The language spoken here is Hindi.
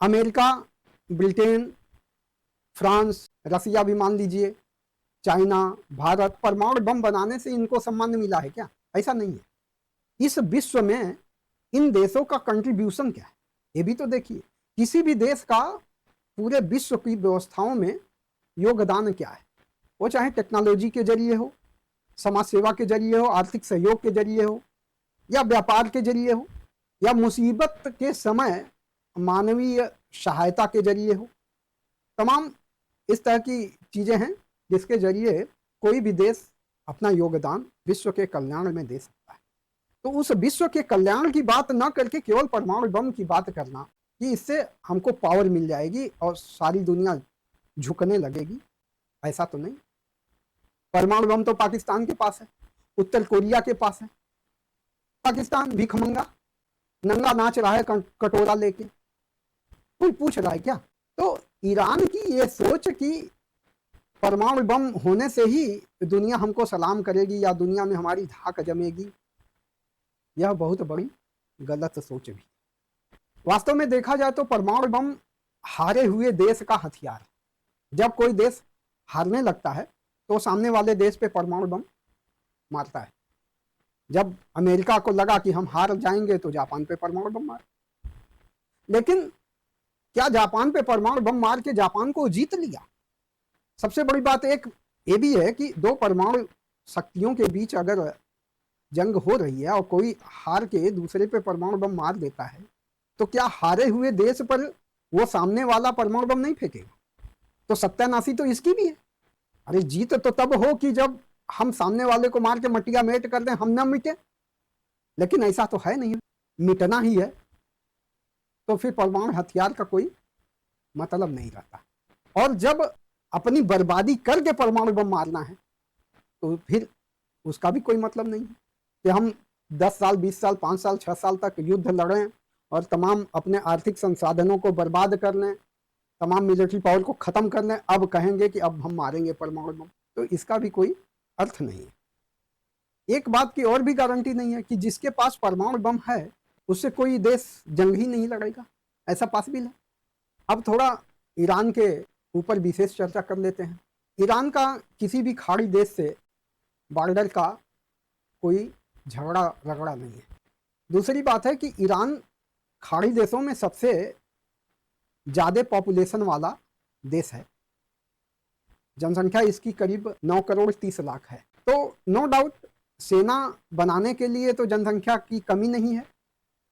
अमेरिका, ब्रिटेन, फ्रांस, रसिया भी मान लीजिए, चाइना, भारत, परमाणु बम बनाने से इनको सम्मान मिला है क्या? ऐसा नहीं है। इस विश्व में इन देशों का कंट्रीब्यूशन क्या है ये भी तो देखिए। किसी भी देश का पूरे विश्व की व्यवस्थाओं में योगदान क्या है, वो चाहे टेक्नोलॉजी के जरिए हो, समाज सेवा के जरिए हो, आर्थिक सहयोग के जरिए हो, या व्यापार के जरिए हो, या मुसीबत के समय मानवीय सहायता के जरिए हो। तमाम इस तरह की चीजें हैं जिसके जरिए कोई भी देश अपना योगदान विश्व के कल्याण में दे सकता है। तो उस विश्व के कल्याण की बात ना करके केवल परमाणु बम की बात करना कि इससे हमको पावर मिल जाएगी और सारी दुनिया झुकने लगेगी, ऐसा तो नहीं। परमाणु बम तो पाकिस्तान के पास है, उत्तर कोरिया के पास है। पाकिस्तान भिखमंगा नंगा नाच रहा है कटोरा लेके, कोई पूछ रहा है क्या? तो ईरान की ये सोच कि परमाणु बम होने से ही दुनिया हमको सलाम करेगी या दुनिया में हमारी धाक जमेगी, यह बहुत बड़ी गलत सोच भी। वास्तव में देखा जाए तो परमाणु बम हारे हुए देश का हथियार है। जब कोई देश हारने लगता है तो सामने वाले देश पे परमाणु बम मारता है। जब अमेरिका को लगा कि हम हार जाएंगे तो जापान पे परमाणु बम मार, लेकिन क्या जापान पे परमाणु बम मार के जापान को जीत लिया? सबसे बड़ी बात एक ये भी है कि दो परमाणु शक्तियों के बीच अगर जंग हो रही है और कोई हार के दूसरे पे परमाणु बम मार देता है तो क्या हारे हुए देश पर वो सामने वाला परमाणु बम नहीं फेंकेगा? तो सत्यानाशी तो इसकी भी है। अरे जीत तो तब हो कि जब हम सामने वाले को मार के मटिया मेट कर दें, हम ना मिटे। लेकिन ऐसा तो है नहीं, मिटना ही है, तो फिर परमाणु हथियार का कोई मतलब नहीं रहता। और जब अपनी बर्बादी करके परमाणु बम मारना है तो फिर उसका भी कोई मतलब नहीं है कि हम 10 साल, 20 साल, 5 साल, 6 साल तक युद्ध लड़ें और तमाम अपने आर्थिक संसाधनों को बर्बाद कर लें, तमाम मिलिट्री पावर को खत्म कर लें, अब कहेंगे कि अब हम मारेंगे परमाणु बम। तो इसका भी कोई अर्थ नहीं है। एक बात की और भी गारंटी नहीं है कि जिसके पास परमाणु बम है उससे कोई देश जंग ही नहीं लड़ेगा, ऐसा पॉसिबल है। अब थोड़ा ईरान के ऊपर विशेष चर्चा कर लेते हैं। ईरान का किसी भी खाड़ी देश से बॉर्डर का कोई झगड़ा रगड़ा नहीं है। दूसरी बात है कि ईरान खाड़ी देशों में सबसे ज़्यादा पॉपुलेशन वाला देश है। जनसंख्या इसकी करीब 9 करोड़ 30 लाख है। तो नो डाउट सेना बनाने के लिए तो जनसंख्या की कमी नहीं है,